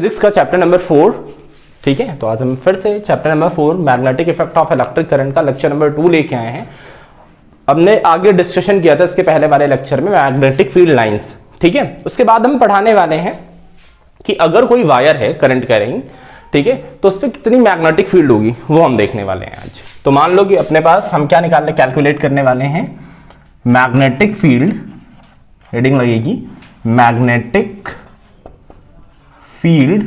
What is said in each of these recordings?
Physics का chapter number 4। ठीक है, तो आज हम फिर से chapter number 4 magnetic effect of electric current का लेक्चर नंबर 2 लेके आए हैं। हमने आगे डिस्कशन किया था इसके पहले वाले लेक्चर में मैग्नेटिक फील्ड लाइंस। ठीक है, उसके बाद हम पढ़ाने वाले हैं कि अगर कोई वायर है करंट कैरिंग, ठीक है, तो उस पर कितनी मैग्नेटिक फील्ड होगी वो हम देखने वाले हैं आज। तो मान लो कि अपने पास हम क्या निकालने कैलकुलेट करने वाले हैं, मैग्नेटिक फील्ड, हेडिंग लगेगी magnetic field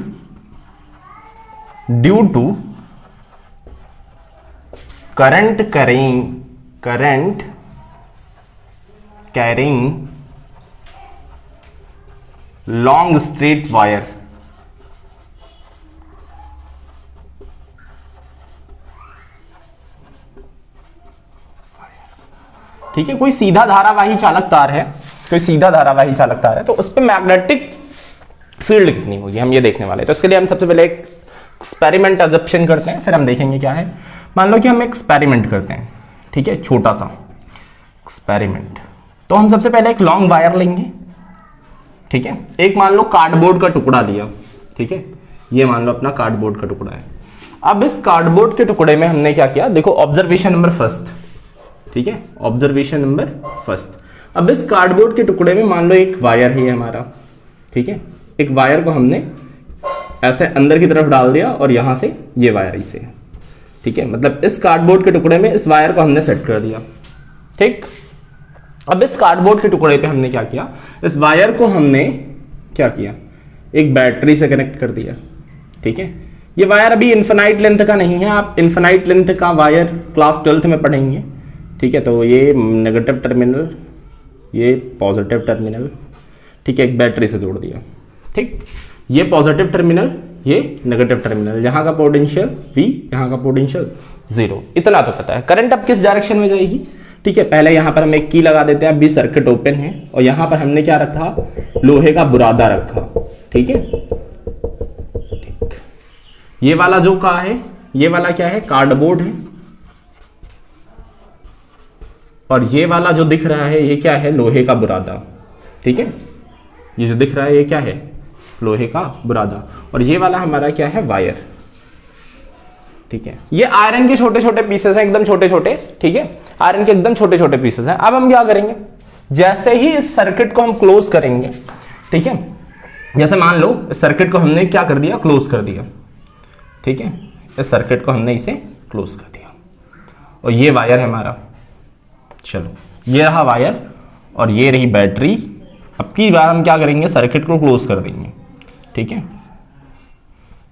due to current carrying long straight wire. ठीक है, कोई सीधा धारावाही चालक तार है, तो उस पर मैग्नेटिक फील्ड कितनी होगी हम ये देखने वाले हैं। तो इसके लिए हम सबसे पहले एक एक्सपेरिमेंट अजप्शन करते हैं, फिर हम देखेंगे क्या है। मान लो कि हम एक्सपेरिमेंट करते हैं, ठीक है, छोटा सा एक्सपेरिमेंट। तो हम सबसे पहले एक लॉन्ग वायर लेंगे, ठीक है, एक मान लो कार्डबोर्ड का टुकड़ा लिया, ठीक है, ये मान लो अपना कार्डबोर्ड का टुकड़ा है। अब इस कार्डबोर्ड के टुकड़े में हमने क्या किया, देखो ऑब्जर्वेशन नंबर फर्स्ट, ठीक है, ऑब्जर्वेशन नंबर फर्स्ट। अब इस कार्डबोर्ड के टुकड़े में मान लो एक वायर है हमारा, ठीक है, एक वायर को हमने ऐसे अंदर की तरफ डाल दिया और यहां से ये वायर इसे, ठीक है, मतलब इस कार्डबोर्ड के टुकड़े में इस वायर को हमने सेट कर दिया। ठीक, अब इस कार्डबोर्ड के टुकड़े पे हमने क्या किया, इस वायर को हमने क्या किया, एक बैटरी से कनेक्ट कर दिया। ठीक है, ये वायर अभी इन्फिनाइट लेंथ का नहीं है, आप इन्फिनाइट लेंथ का वायर क्लास 12th में पढ़ेंगे। ठीक है, तो ये नेगेटिव टर्मिनल, ये पॉजिटिव टर्मिनल, ठीक है, एक बैटरी से जोड़ दिया। ठीक, ये पॉजिटिव टर्मिनल, ये नेगेटिव टर्मिनल, यहां का पोटेंशियल V, यहां का पोटेंशियल 0, इतना तो पता है। करंट अब किस डायरेक्शन में जाएगी, ठीक है, पहले यहां पर हम एक की लगा देते हैं, अभी सर्किट ओपन है और यहां पर हमने क्या रखा, लोहे का बुरादा रखा। ठीक है, ठीक, ये वाला जो का है, ये वाला क्या है, कार्डबोर्ड है, और ये वाला जो दिख रहा है ये क्या है, लोहे का बुरादा। ठीक है, ये जो दिख रहा है ये क्या है, लोहे का बुरादा, और ये वाला हमारा क्या है, वायर। ठीक है, ये आयरन के छोटे छोटे पीसेस हैं, एकदम छोटे छोटे, ठीक है, आयरन के एकदम छोटे छोटे पीसेस हैं। अब हम क्या करेंगे, जैसे ही इस सर्किट को हम क्लोज करेंगे, ठीक है, जैसे मान लो इस सर्किट को हमने क्या कर दिया, क्लोज कर दिया। ठीक है, इस सर्किट को हमने इसे क्लोज कर दिया और ये वायर है हमारा। चलो, ये रहा वायर और ये रही बैटरी। अब की बार हम क्या करेंगे, सर्किट को क्लोज कर देंगे। ठीक है,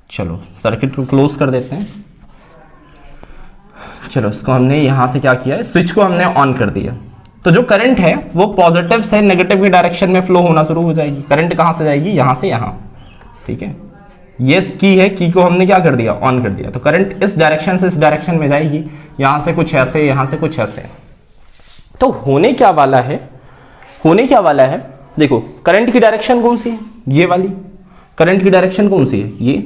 चलो सर्किट को क्लोज कर देते हैं। चलो, इसको हमने यहां से क्या किया है, स्विच को हमने ऑन कर दिया, तो जो करंट है वो पॉजिटिव से नेगेटिव की डायरेक्शन में फ्लो होना शुरू हो जाएगी। करंट कहां से जाएगी, यहां से यहां। ठीक है, ये की है, की को हमने क्या कर दिया, ऑन कर दिया, तो करंट इस डायरेक्शन से इस डायरेक्शन में जाएगी, यहां से कुछ ऐसे, यहां से कुछ ऐसे। तो होने क्या वाला है, देखो करंट की डायरेक्शन कौन सी है, ये वाली करंट की डायरेक्शन कौन सी है, ये।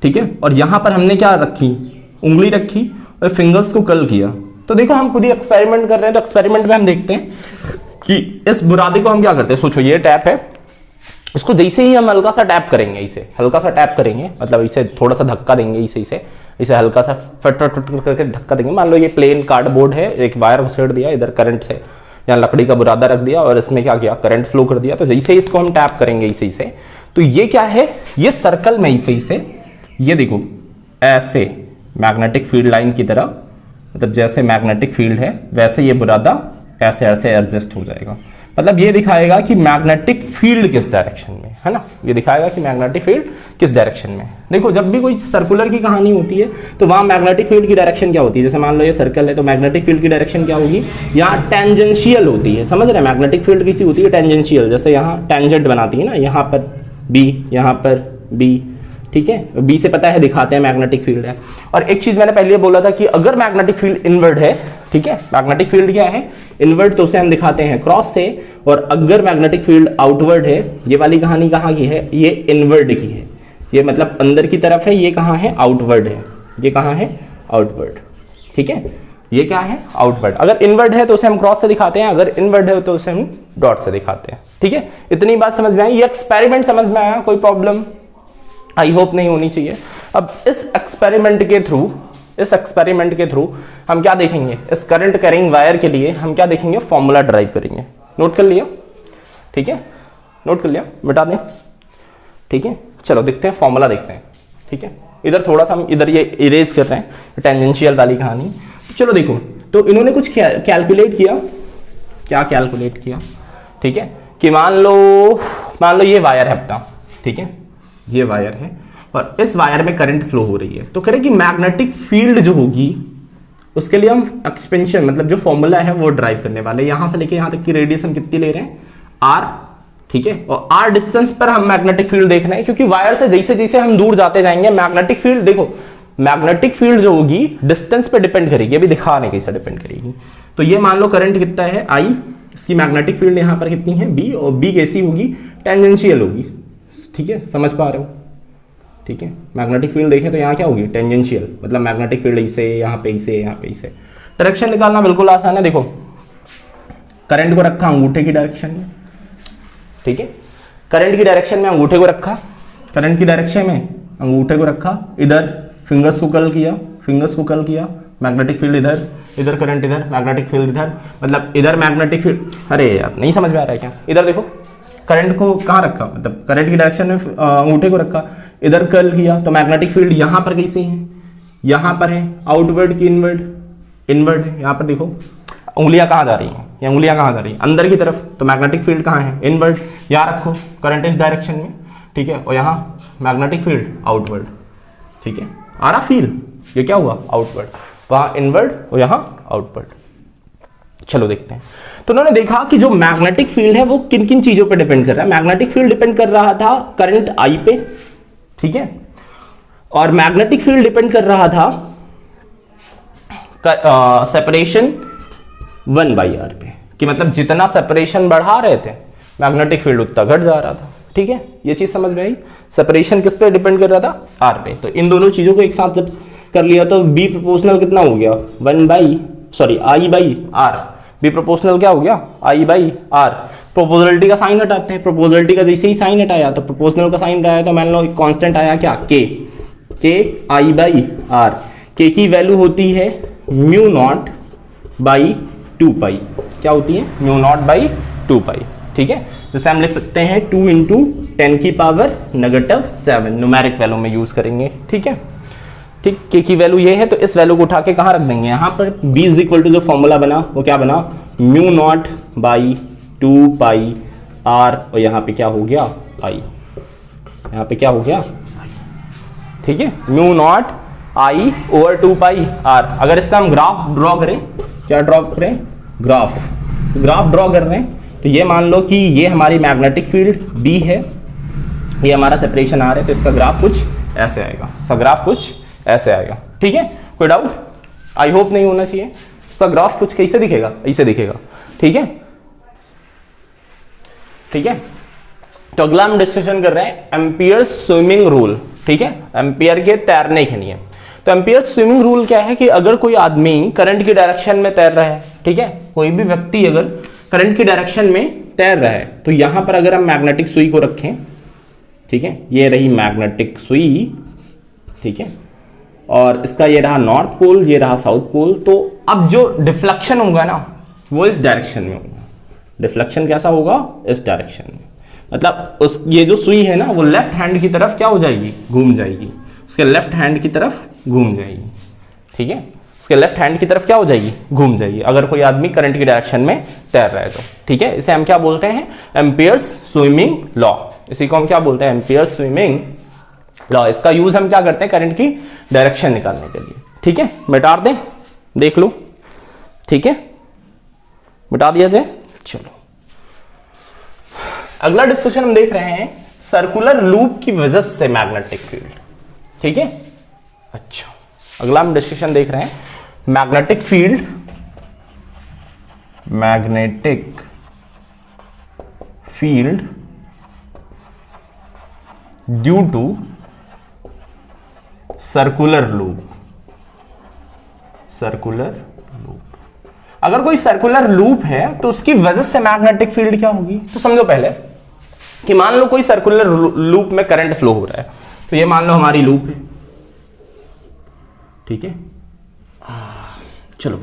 ठीक है, और यहां पर हमने क्या रखी, उंगली रखी और फिंगर्स को कर्ल किया। तो देखो हम खुद ही एक्सपेरिमेंट कर रहे हैं, तो एक्सपेरिमेंट में हम देखते हैं कि इस बुरादे को हम क्या करते हैं, सोचो ये टैप है, इसको जैसे ही हम हल्का सा टैप करेंगे, इसे हल्का सा टैप करेंगे, मतलब इसे थोड़ा सा धक्का देंगे, इसे हल्का सा फट करके धक्का देंगे। मान लो ये प्लेन कार्डबोर्ड है, एक वायर घुसेड़ दिया इधर करंट से, यहाँ लकड़ी का बुरादा रख दिया और इसमें क्या किया, करंट फ्लो कर दिया। तो जैसे इसको हम टैप करेंगे इसे, तो ये क्या है, ये सर्कल में इसे ये देखो ऐसे मैग्नेटिक फील्ड लाइन की तरह, मतलब जैसे मैग्नेटिक फील्ड है वैसे ये बुरादा ऐसे एडजस्ट हो जाएगा। मतलब ये दिखाएगा कि मैग्नेटिक फील्ड किस डायरेक्शन में है ना, ये दिखाएगा कि मैग्नेटिक फील्ड किस डायरेक्शन में। देखो जब भी कोई सर्कुलर की कहानी होती है तो वहां मैग्नेटिक फील्ड की डायरेक्शन क्या होती है, जैसे मान लो ये सर्कल है तो मैग्नेटिक फील्ड की डायरेक्शन क्या होगी, यहाँ टेंजेंशियल होती है। समझ रहे, मैग्नेटिक फील्ड किसी होती है टेंजेंशियल, जैसे यहाँ टेंजेंट बनाती है ना, यहाँ पर बी, यहाँ पर बी। ठीक है, बी से पता है दिखाते हैं मैग्नेटिक फील्ड है। और एक चीज मैंने पहले बोला था कि अगर मैग्नेटिक फील्ड इनवर्ड है, ठीक है, मैग्नेटिक फील्ड क्या है, इनवर्ड, तो उसे हम दिखाते हैं क्रॉस से। और अगर मैग्नेटिक फील्ड आउटवर्ड है, ये वाली कहानी कहाँ की है, ये इनवर्ड की है, ये मतलब अंदर की तरफ है, ये कहाँ है, आउटवर्ड है, ये कहाँ है, आउटवर्ड। ठीक है, ये क्या है, आउटवर्ड। अगर इनवर्ड है तो उसे हम क्रॉस से दिखाते हैं, अगर इनवर्ड है तो उसे हम डॉट से दिखाते हैं। ठीक है, इतनी बात समझ में आई, ये एक्सपेरिमेंट समझ में आया, कोई प्रॉब्लम? आई होप नहीं होनी चाहिए। अब इस एक्सपेरिमेंट के थ्रू हम क्या देखेंगे, इस करंट कैरिंग वायर के लिए हम क्या देखेंगे, फॉर्मूला ड्राइव करेंगे। नोट कर लिया, ठीक है, नोट कर लिया, मिटा दें, ठीक है। चलो देखते हैं, फॉर्मूला देखते हैं, ठीक है। इधर थोड़ा सा हम इधर ये इरेज कर रहे हैं टेंजेंशियल वाली कहानी। तो चलो देखो, तो इन्होंने कुछ कैलकुलेट किया, क्या कैलकुलेट किया, ठीक है, कि मान लो ये वायर है अपना, ठीक है, ये वायर है और इस वायर में करंट फ्लो हो रही है। तो कह रहे कि मैग्नेटिक फील्ड जो होगी उसके लिए हम एक्सपेंशन मतलब जो फॉर्मूला है वो ड्राइव करने वाले, यहां से लेके यहां तक की रेडिएशन कितनी ले रहे हैं, आर, ठीक है, और आर डिस्टेंस पर हम मैग्नेटिक फील्ड देख रहे हैं, क्योंकि वायर से जैसे जैसे हम दूर जाते जाएंगे मैग्नेटिक फील्ड, देखो मैग्नेटिक फील्ड जो होगी डिस्टेंस पे डिपेंड करेगी, अभी दिखा नहीं कैसे डिपेंड करेगी। तो ये मान लो करंट कितना है आई, इसकी मैग्नेटिक फील्ड यहां पर कितनी है बी, और बी कैसी होगी, टेंजेंशियल होगी, ठीक है, समझ पा रहे हो, ठीक है। मैग्नेटिक फील्ड देखें तो यहाँ क्या होगी, टेंजेंशियल, मतलब मैग्नेटिक फील्ड इसे, यहाँ पे इसे, यहाँ पे इसे। डायरेक्शन निकालना बिल्कुल आसान है, देखो करंट को रखा अंगूठे की डायरेक्शन में, ठीक है, करंट की डायरेक्शन में अंगूठे को रखा, करंट की डायरेक्शन में अंगूठे को रखा, इधर फिंगर्स को कर्ल किया, मैग्नेटिक फील्ड इधर, इधर करंट इधर, मैग्नेटिक फील्ड इधर, मतलब इधर मैग्नेटिक फील्ड, अरे यार नहीं समझ में आ रहा है क्या, इधर देखो करंट को कहाँ रखा, मतलब करंट की डायरेक्शन में अंगूठे को रखा, इधर कर्ल किया, तो मैग्नेटिक फील्ड यहां पर कैसे है, यहां पर है, आउटवर्ड की इनवर्ड है, यहां पर देखो उंगलियां कहां जा रही हैं, ये उंगलियां कहां जा रही हैं, अंदर की तरफ, तो मैग्नेटिक फील्ड कहां है, इनवर्ड, यहां रखो करंट इस डायरेक्शन में, ठीक है, और यहां मैग्नेटिक फील्ड आउटवर्ड, ठीक है, आ रहा फील, ये क्या हुआ आउटवर्ड, वहां इनवर्ड और यहां आउटवर्ड। चलो देखते हैं, तो उन्होंने देखा कि जो मैग्नेटिक फील्ड है वो किन किन चीजों पे डिपेंड कर रहा है। मैग्नेटिक फील्ड डिपेंड कर रहा था करंट आई पे, ठीक है, और मैग्नेटिक फील्ड डिपेंड कर रहा था सेपरेशन 1/r पे, कि मतलब जितना सेपरेशन बढ़ा रहे थे मैग्नेटिक फील्ड उतना घट जा रहा था, ठीक है, ये चीज समझ में आई। सेपरेशन किस पे डिपेंड कर रहा था, आर पे। तो इन दोनों चीजों को एक साथ जब कर लिया तो बी प्रोपोर्शनल कितना हो गया, आई बाई आर, बी प्रोपोर्शनल क्या हो गया, आई बाई आर। प्रोपोर्शनलिटी का साइन हटाते हैं, प्रोपोर्शनलिटी का जैसे ही साइन हटाया तो प्रोपोर्शनल का साइन हटाया तो मान लो कांस्टेंट आया क्या, के आई बाई आर। के की वैल्यू होती है म्यू नॉट बाई 2 पाई, क्या होती है, म्यू नॉट बाई 2 पाई, ठीक है। जैसे हम लिख सकते हैं 2 × 10⁻⁷ न्यूमेरिक वैल्यू में यूज करेंगे, ठीक है, ठीक। के की वैल्यू ये है तो इस वैल्यू को उठा के कहां रख देंगे, यहां पर b = जो फॉर्मूला बना वो क्या बना, mu naught by 2 pi r, और यहां पे क्या हो गया आई, यहां पे क्या हो गया, ठीक है, mu naught I over 2 pi r. अगर इसका हम ग्राफ ड्रॉ करें, क्या ड्रॉ करें, ग्राफ ड्रॉ कर रहे हैं, तो ये मान लो कि ये हमारी मैग्नेटिक फील्ड B है, ये हमारा सेपरेशन आर है, तो इसका ग्राफ कुछ ऐसे आएगा, इसका ग्राफ कुछ ऐसे आएगा, ठीक है। कोई डाउट, आई होप नहीं होना चाहिए। इसका ग्राफ कुछ कैसे दिखेगा, ऐसे दिखेगा, ठीक है, ठीक है। तो अगला हम डिस्कशन कर रहे हैं एम्पियर स्विमिंग रूल, ठीक है, एम्पियर के तैरने के लिए। तो एम्पियर स्विमिंग रूल क्या है कि अगर कोई आदमी करंट की डायरेक्शन में तैर रहा है, ठीक है, कोई भी व्यक्ति अगर करंट की डायरेक्शन में तैर रहा है, तो यहां पर अगर हम मैग्नेटिक सुई को रखें, ठीक है, ये रही मैग्नेटिक सुई, ठीक है, और इसका ये रहा नॉर्थ पोल, ये रहा साउथ पोल, तो अब जो डिफ्लेक्शन होगा ना वो इस डायरेक्शन में होगा। डिफ्लेक्शन कैसा होगा, इस डायरेक्शन में, मतलब उस ये जो सुई है ना वो लेफ्ट हैंड की तरफ क्या हो जाएगी, घूम जाएगी, उसके लेफ्ट हैंड की तरफ घूम जाएगी, ठीक है, उसके लेफ्ट हैंड की तरफ क्या हो जाएगी, घूम जाएगी, अगर कोई आदमी करंट की डायरेक्शन में तैर रहा है तो, ठीक है। इसे हम क्या बोलते हैं, एम्पियर्स स्विमिंग लॉ, इसी को हम क्या बोलते हैं, एम्पियर्स स्विमिंग लॉ। इसका यूज हम क्या करते हैं, करंट की डायरेक्शन निकालने के लिए, ठीक है। मिटा दें, देख लो, ठीक है, मिटा दिया जाए। चलो अगला डिस्कशन हम देख रहे हैं सर्कुलर लूप की वजह से मैग्नेटिक फील्ड, ठीक है। अच्छा, अगला हम डिस्कशन देख रहे हैं magnetic field, magnetic field due to circular loop, circular loop. अगर कोई सर्कुलर लूप है तो उसकी वजह से मैग्नेटिक फील्ड क्या होगी, तो समझो पहले कि मान लो कोई सर्कुलर लूप में करंट फ्लो हो रहा है, तो ये मान लो हमारी लूप है, ठीक है। चलो,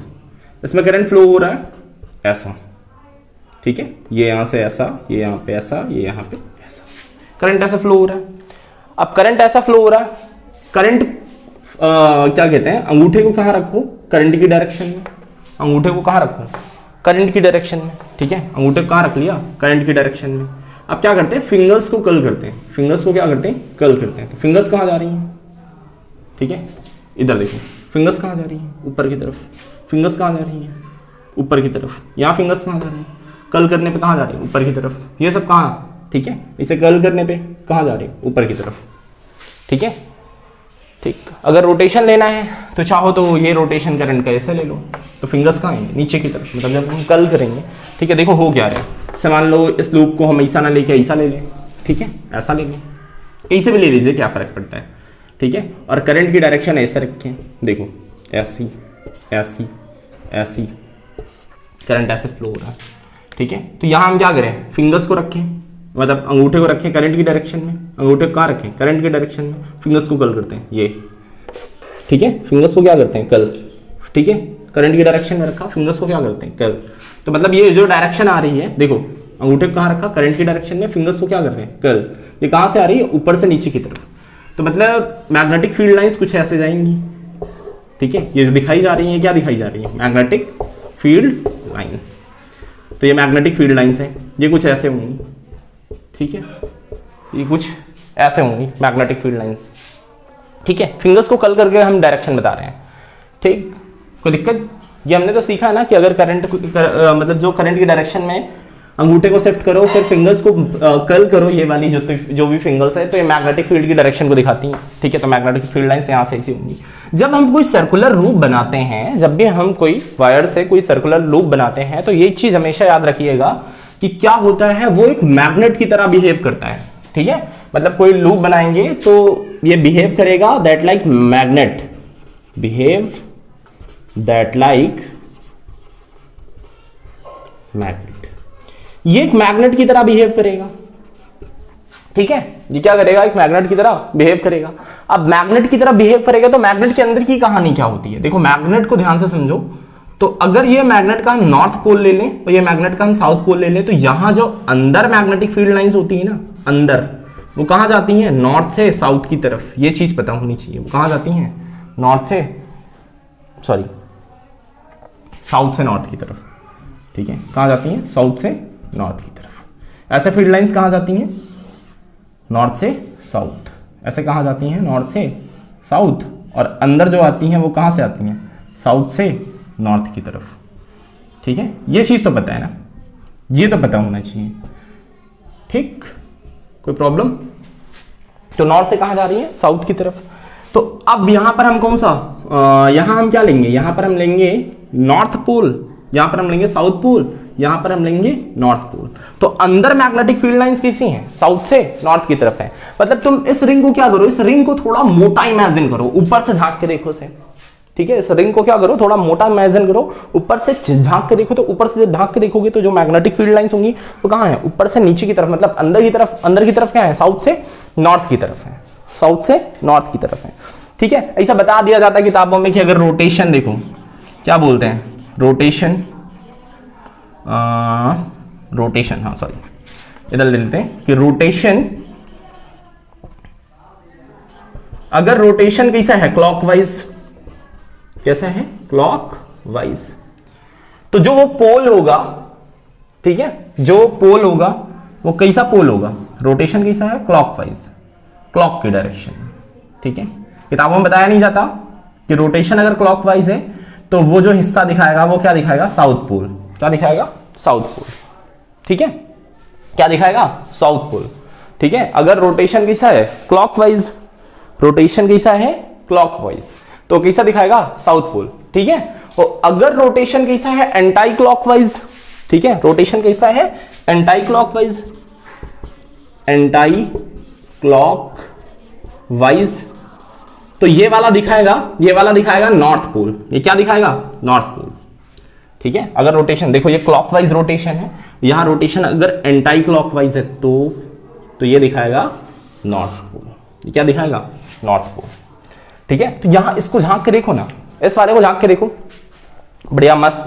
इसमें करंट फ्लो हो रहा है ऐसा, ठीक है, ये यहां से ऐसा, ये यहां पे ऐसा, ये यहां पे ऐसा, करंट ऐसा फ्लो हो रहा है। अब करंट ऐसा फ्लो हो रहा है, करंट क्या कहते हैं, अंगूठे को कहाँ रखो, करंट की डायरेक्शन में, अंगूठे को कहाँ रखो, करंट की डायरेक्शन में, ठीक है, अंगूठे को कहाँ रख लिया, करंट की डायरेक्शन में। अब क्या करते हैं, फिंगर्स को कर्ल करते हैं, फिंगर्स को क्या करते हैं, कर्ल करते हैं। तो फिंगर्स कहाँ जा रही हैं, ठीक है, इधर देखो, फिंगर्स कहाँ जा रही हैं, ऊपर की तरफ, फिंगर्स कहाँ जा रही हैं, ऊपर की तरफ, यहाँ फिंगर्स कहाँ जा रही हैं, कर्ल करने पे कहाँ जा रही है, ऊपर की तरफ, ये सब कहाँ, ठीक है, इसे कर्ल करने पे कहाँ जा रही है, ऊपर की तरफ, ठीक है, ठीक। अगर रोटेशन लेना है तो चाहो तो ये रोटेशन करंट का ऐसे ले लो, तो फिंगर्स कहाँ आएंगे, नीचे की तरफ, मतलब जब हम कर्ल करेंगे, ठीक है। देखो हो क्या रहा है, जैसे मान लो इस लूप को हम ऐसा ना लेके ऐसा ले लें, ठीक है, ऐसा ले लें, ऐसे भी ले लीजिए, क्या फर्क पड़ता है, ठीक है। और करंट की डायरेक्शन ऐसे रखें, देखो ऐसी ऐसी ऐसी, करंट ऐसे फ्लो हो रहा है, ठीक है। तो यहाँ हम क्या करें, फिंगर्स को रखें, मतलब अंगूठे को रखें करंट की डायरेक्शन में, अंगूठे को कहाँ रखें, करंट की डायरेक्शन में, फिंगर्स को कर्ल करते हैं, ये, ठीक है, फिंगर्स को क्या करते हैं, कर्ल, ठीक है, करंट की डायरेक्शन में रखा, फिंगर्स को क्या करते हैं, कर्ल। तो मतलब ये जो डायरेक्शन आ रही है, देखो अंगूठे को कहाँ रखा, करंट की डायरेक्शन में, फिंगर्स को क्या कर रहे हैं, कर्ल। ये कहाँ से आ रही है, ऊपर से नीचे की तरफ। तो मतलब मैग्नेटिक फील्ड लाइंस कुछ ऐसे जाएंगी, ठीक है, ये जो दिखाई जा रही है, क्या दिखाई जा रही है, मैग्नेटिक फील्ड लाइंस। तो ये मैग्नेटिक फील्ड लाइंस है, ये कुछ ऐसे होंगी, ठीक है, ये कुछ ऐसे होंगी मैग्नेटिक फील्ड लाइंस, ठीक है। फिंगर्स को कर्ल करके हम डायरेक्शन बता रहे हैं, ठीक, कोई दिक्कत। ये हमने तो सीखा है ना कि अगर करंट मतलब जो करंट की डायरेक्शन में अंगूठे को शिफ्ट करो, फिर फिंगर्स को कर्ल करो, ये वाली जो भी फिंगर्स है, तो ये मैग्नेटिक फील्ड की डायरेक्शन को दिखाती हैं, ठीक है। तो मैग्नेटिक फील्ड लाइंस यहाँ से ऐसी होंगी। जब हम कोई सर्कुलर लूप बनाते हैं, जब भी हम कोई वायर से कोई सर्कुलर लूप बनाते हैं, तो ये चीज हमेशा याद रखिएगा कि क्या होता है, वो एक मैग्नेट की तरह बिहेव करता है, ठीक है। मतलब कोई लूप बनाएंगे तो ये बिहेव करेगा that like magnet, behave that like magnet, ये एक मैग्नेट की तरह बिहेव करेगा, ठीक है। ये क्या करेगा, एक मैग्नेट की तरह बिहेव करेगा। अब मैग्नेट की तरह बिहेव करेगा तो मैग्नेट के अंदर की कहानी क्या होती है, देखो मैग्नेट को ध्यान से समझो। तो अगर ये मैग्नेट का हम नॉर्थ पोल ले लें और ये मैग्नेट का हम साउथ पोल ले लें, तो यहां जो अंदर मैग्नेटिक फील्ड लाइंस होती है ना, अंदर, वो कहां जाती हैं, नॉर्थ से साउथ की तरफ। ये चीज पता होनी चाहिए, वो कहां जाती हैं, नॉर्थ से, सॉरी, साउथ से नॉर्थ की तरफ, ठीक है। कहां जाती हैं, साउथ से नॉर्थ की तरफ। ऐसे फील्ड लाइंस कहां जाती हैं, नॉर्थ से साउथ। ऐसे कहां जाती हैं, नॉर्थ से साउथ। और अंदर जो आती हैं वो कहां से आती हैं, साउथ से नॉर्थ की तरफ, ठीक है। ये चीज तो पता है ना, ये तो पता होना चाहिए, ठीक, कोई प्रॉब्लम। तो नॉर्थ से कहां जा रही है, साउथ की तरफ। तो अब यहां पर हम कौन सा, यहां हम क्या लेंगे, यहां पर हम लेंगे नॉर्थ पोल, यहां पर हम लेंगे साउथ पोल, यहां पर हम लेंगे नॉर्थ पोल। तो अंदर मैग्नेटिक फील्ड लाइंस कैसी हैं, साउथ से नॉर्थ की तरफ है। मतलब तुम इस रिंग को क्या करो, इस रिंग को थोड़ा मोटा इमेजिन करो, ऊपर से झांक के देखो से, ठीक है। इस रिंग को क्या करो, थोड़ा मोटा इमेजिन करो, ऊपर से झांक के देखो। तो ऊपर से झांक के देखोगे तो जो मैग्नेटिक फील्ड लाइंस होंगी वो कहां है, ऊपर से नीचे की तरफ, मतलब अंदर की तरफ। अंदर की तरफ क्या है, साउथ से नॉर्थ की तरफ है, साउथ से नॉर्थ की तरफ है, ठीक है। ऐसा बता दिया जाता है किताबों में कि अगर रोटेशन, देखो क्या बोलते हैं, रोटेशन, रोटेशन, हाँ सॉरी, इधर ले लेते हैं कि रोटेशन, अगर रोटेशन कैसा है, क्लॉकवाइज, कैसा है, क्लॉकवाइज, तो जो वो पोल होगा, ठीक है, जो पोल होगा वो कैसा पोल होगा, रोटेशन कैसा है, क्लॉकवाइज, क्लॉक की डायरेक्शन, ठीक है। किताबों में बताया नहीं जाता कि रोटेशन अगर क्लॉकवाइज है तो वो जो हिस्सा दिखाएगा वो क्या दिखाएगा, साउथ पोल। क्या दिखाएगा, साउथ पोल, ठीक है। क्या दिखाएगा, साउथ पोल, ठीक है। अगर रोटेशन कैसा है, क्लॉकवाइज, रोटेशन कैसा है, क्लॉकवाइज, तो कैसा दिखाएगा, साउथ पोल, ठीक है। और अगर रोटेशन कैसा है, एंटाई क्लॉकवाइज, ठीक है, रोटेशन कैसा है, एंटाई क्लॉकवाइज, एंटाई क्लॉकवाइज, तो ये वाला दिखाएगा नॉर्थ पोल। ये क्या दिखाएगा, नॉर्थ पोल, ठीक है। अगर रोटेशन देखो, ये क्लॉकवाइज रोटेशन है, यहां रोटेशन अगर एंटाई क्लॉकवाइज है तो ये दिखाएगा नॉर्थ पोल, ये क्या दिखाएगा, नॉर्थ पोल। ठीक है, तो यहां इसको झांक के देखो ना, इस वाले को झांक के देखो, बढ़िया मस्त।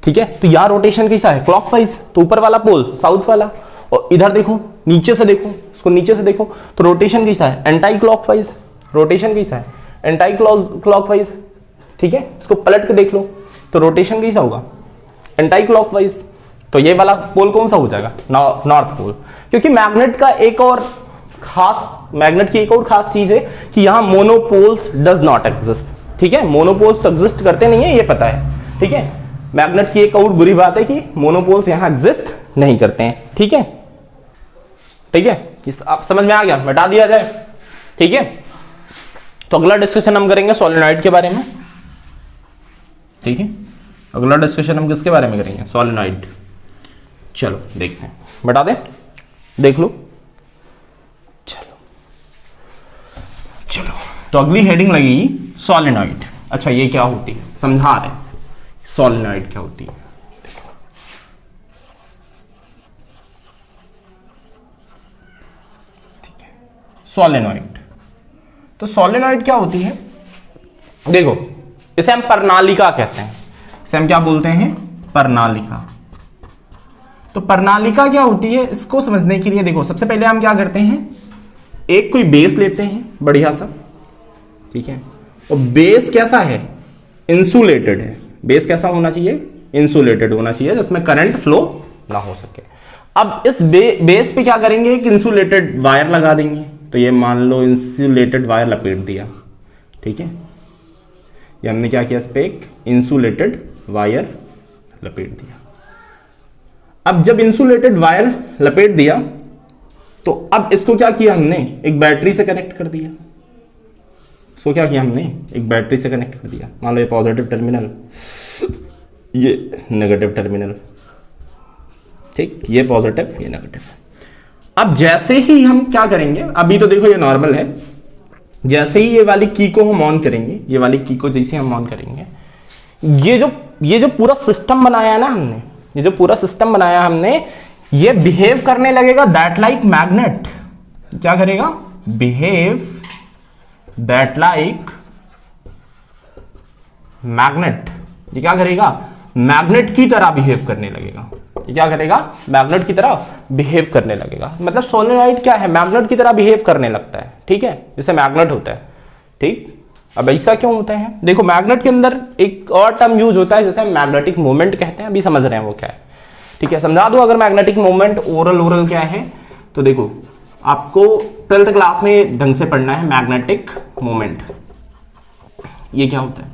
ठीक है, तो यहां रोटेशन कैसा है, क्लॉकवाइज, तो ऊपर वाला पोल साउथ वाला, और इधर देखो नीचे से देखो, इसको नीचे से देखो तो रोटेशन कैसा है, एंटाई क्लॉकवाइज, रोटेशन कैसा है, एंटाई क्लॉकवाइज। ठीक है, इसको पलट के देख लो तो रोटेशन कैसा होगा, एंटाई क्लॉकवाइज। तो ये वाला पोल कौन सा हो जाएगा, नॉर्थ पोल। क्योंकि मैग्नेट का एक और खास, मैग्नेट की एक और खास चीज है कि यहां मोनोपोल्स डज नॉट एग्जिस्ट। ठीक है, मोनोपोल्स तो एग्जिस्ट करते नहीं है, ये पता है। ठीक है, मैग्नेट की एक और बुरी बात है कि मोनोपोल्स यहां एग्जिस्ट नहीं करते हैं। ठीक है, ठीक है, आप समझ में आ गया, बता दिया जाए। ठीक है, तो अगला डिस्कशन हम करेंगे सोलेनॉइड के बारे में। ठीक है, अगला डिस्कशन हम किसके बारे में करेंगे, सोलेनॉइड। चलो देखते हैं, बता दे, देख लो। चलो चलो, तो अगली हेडिंग लगेगी सोलेनॉइड। अच्छा, ये क्या होती है, समझा रहे सोलेनॉइड क्या होती है। ठीक है, सोलेनॉइड, तो सोलेनॉइड क्या होती है, देखो इसे हम प्रणालिका कहते हैं, इसे हम क्या बोलते हैं, प्रणालिका। तो प्रणालिका क्या होती है, इसको समझने के लिए देखो सबसे पहले हम क्या करते हैं, एक कोई बेस लेते हैं बढ़िया सा। ठीक है, और बेस कैसा है, इंसुलेटेड है। बेस कैसा होना चाहिए, इंसुलेटेड होना चाहिए, जिसमें करंट फ्लो ना हो सके। अब इस बेस पे क्या करेंगे, एक इंसुलेटेड वायर लगा देंगे। तो ये मान लो इंसुलेटेड वायर लपेट दिया। ठीक है, ये हमने क्या किया, इस पे एक इंसुलेटेड वायर लपेट दिया। अब जब इंसुलेटेड वायर लपेट दिया तो अब इसको क्या किया हमने, एक बैटरी से कनेक्ट कर दिया। इसको क्या किया हमने, एक बैटरी से कनेक्ट कर दिया। मान लो ये पॉजिटिव टर्मिनल, ये नेगेटिव टर्मिनल। ठीक, ये पॉजिटिव, ये नेगेटिव। अब जैसे ही हम क्या करेंगे, अभी तो देखो ये नॉर्मल है, जैसे ही ये वाली की को हम ऑन करेंगे, ये वाली की को जैसे हम ऑन करेंगे, ये जो पूरा सिस्टम बनाया है ना हमने, ये जो पूरा सिस्टम बनाया हमने, ये बिहेव करने लगेगा दैट लाइक मैग्नेट। क्या करेगा, बिहेव दैट लाइक मैग्नेट। ये क्या करेगा, मैग्नेट की तरह बिहेव करने लगेगा। ये क्या करेगा, मैग्नेट की तरह बिहेव करने लगेगा। मतलब सोलेनॉइड क्या है, मैग्नेट की तरह बिहेव करने लगता है। ठीक है, जैसे मैग्नेट होता है। ठीक, अब ऐसा क्यों होता है, देखो मैग्नेट के अंदर एक और टर्म यूज होता है जैसे मैग्नेटिक मोमेंट कहते हैं, अभी समझ रहे हैं वो क्या है। ठीक है, समझा दो अगर मैग्नेटिक मोमेंट, ओरल क्या है। तो देखो आपको 12th क्लास में ढंग से पढ़ना है मैग्नेटिक मोमेंट। ये क्या होता है,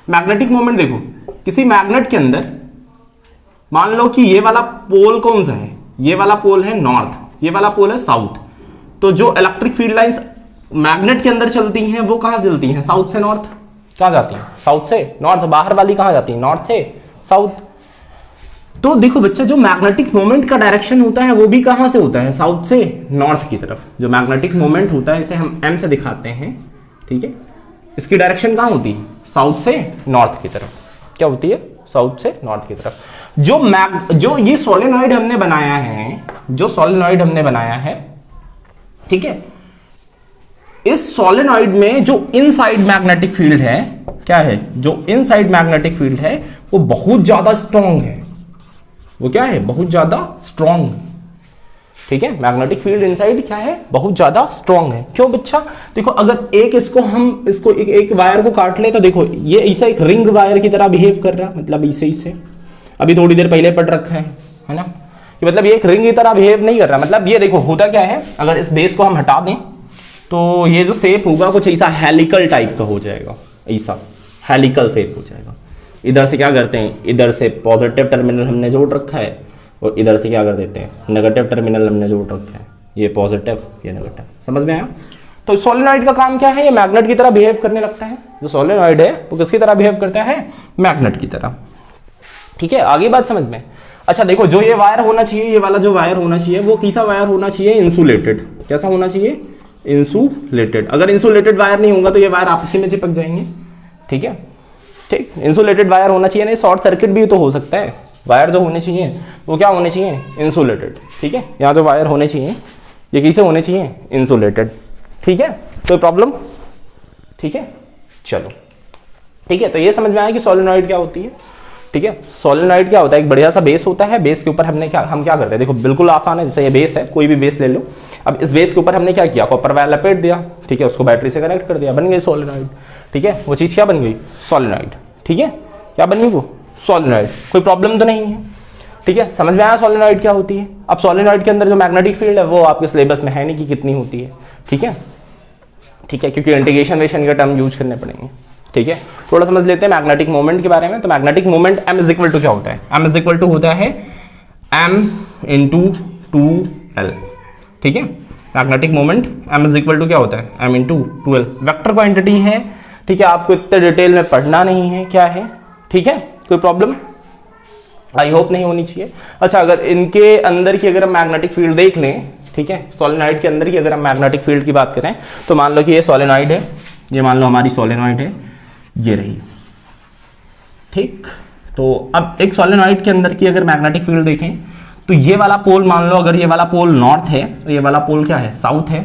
मैग्नेटिक मोमेंट देखो किसी मैग्नेट के अंदर मान लो कि ये वाला पोल कौन सा है, ये वाला पोल है नॉर्थ, ये वाला पोल है साउथ। तो जो इलेक्ट्रिक फील्ड लाइंस मैग्नेट के अंदर चलती हैं वो कहां चलती हैं, साउथ से नॉर्थ। कहां जाती हैं, साउथ से नॉर्थ। बाहर वाली कहां जाती है, नॉर्थ से साउथ। तो देखो बच्चा, जो मैग्नेटिक मोमेंट का डायरेक्शन होता है वो भी कहां से होता है, साउथ से नॉर्थ की तरफ। जो मैग्नेटिक मोमेंट होता है इसे हम एम से दिखाते हैं। ठीक है, इसकी डायरेक्शन कहां होती है, साउथ से नॉर्थ की तरफ। क्या होती है, साउथ से नॉर्थ की तरफ। जो ये सोलेनॉइड हमने बनाया है, जो सोलेनॉइड हमने बनाया है, ठीक है, इस सोलेनॉइड में जो इनसाइड मैग्नेटिक फील्ड है, क्या है, जो इनसाइड मैग्नेटिक फील्ड है वो बहुत ज्यादा स्ट्रॉन्ग है। वो क्या है, बहुत ज्यादा स्ट्रॉन्ग। ठीक है, मैग्नेटिक फील्ड इनसाइड क्या है, बहुत ज्यादा स्ट्रॉन्ग है। क्यों बच्चा, देखो अगर इसको एक वायर को काट ले तो देखो ये ऐसा एक रिंग वायर की तरह बिहेव कर रहा है। मतलब इसे अभी थोड़ी देर पहले पढ़ रखा है ना, कि मतलब ये एक रिंग की तरह बिहेव नहीं कर रहा। मतलब ये देखो होता क्या है, अगर इस बेस को हम हटा दें तो ये जो शेप होगा कुछ ऐसा हेलिकल टाइप का हो जाएगा, ऐसा हेलिकल शेप हो जाएगा। इधर से क्या करते हैं, इधर से पॉजिटिव टर्मिनल हमने जोड़ रखा है और इधर से क्या कर देते हैं, नेगेटिव टर्मिनल हमने जोड़ रखा है। ये पॉजिटिव, ये नेगेटिव। समझ में आया। तो सोलेनॉइड का काम क्या है, ये मैग्नेट की तरह बिहेव करने लगता है। जो सोलेनॉइड है वो किसकी तरह बिहेव करता है, मैग्नेट की तरह। ठीक है, आगे बात समझ में। अच्छा देखो, जो ये वायर होना चाहिए, ये वाला जो वायर होना चाहिए वो कैसा वायर होना चाहिए, इंसुलेटेड। कैसा होना चाहिए, इंसुलेटेड। अगर इंसुलेटेड वायर नहीं होगा तो ये वायर आपसी में चिपक जाएंगे। ठीक है, ठीक, इंसुलेटेड वायर होना चाहिए। नहीं, शॉर्ट सर्किट भी तो हो सकता है। वायर जो होने चाहिए वो क्या होने चाहिए, इंसुलेटेड। ठीक है, यहाँ जो वायर होने चाहिए ये कैसे होने चाहिए, इंसुलेटेड। ठीक है, कोई प्रॉब्लम? ठीक है, चलो ठीक है। तो ये समझ में आया कि सोलेनॉइड क्या होती है। ठीक है, सोलेनॉइड क्या होता है, एक बढ़िया सा बेस होता है, बेस के ऊपर हम क्या करते हैं, देखो बिल्कुल आसान है, जैसे ये बेस है, कोई भी बेस ले लो। अब इस बेस के ऊपर हमने क्या किया, कॉपर वायर लपेट दिया, ठीक है, उसको बैटरी से कनेक्ट कर दिया, बन गई सोलेनॉइड। ठीक है, वो चीज क्या बन गई, सोलेनॉइड। ठीक है, क्या बन गई वो, सोलेनॉइड। कोई प्रॉब्लम तो नहीं है। ठीक है, समझ में आया सोलेनॉइड क्या होती है। अब सोलेनॉइड के अंदर जो मैग्नेटिक फील्ड है वो आपके सिलेबस में है नहीं कि कितनी होती है। ठीक है, ठीक है, क्योंकि इंटीग्रेशन वेशन के टर्म यूज करने पड़ेंगे। ठीक है, थोड़ा समझ लेते हैं मैग्नेटिक मोमेंट के बारे में। तो magnetic moment m is equal to क्या होता है, m इज इक्वल टू होता है m इंटू 2l। ठीक है, magnetic moment m is equal to क्या होता है, m into 2l। Vector quantity है। ठीक है, आपको इतने डिटेल में पढ़ना नहीं है, क्या है। ठीक है, कोई प्रॉब्लम आई होप नहीं होनी चाहिए। अच्छा, अगर इनके अंदर की अगर हम मैग्नेटिक फील्ड देख लें, ठीक है, सोलेनॉइड के अंदर की अगर हम मैग्नेटिक फील्ड की बात करें, तो मान लो कि ये सोलेनॉइड है, ये मान लो हमारी सोलेनॉइड है, ये रही। ठीक, तो अब एक सोलेनॉइड के अंदर की अगर मैग्नेटिक फील्ड देखें, तो ये वाला पोल मान लो, अगर ये वाला पोल नॉर्थ है तो ये वाला पोल क्या है, साउथ है।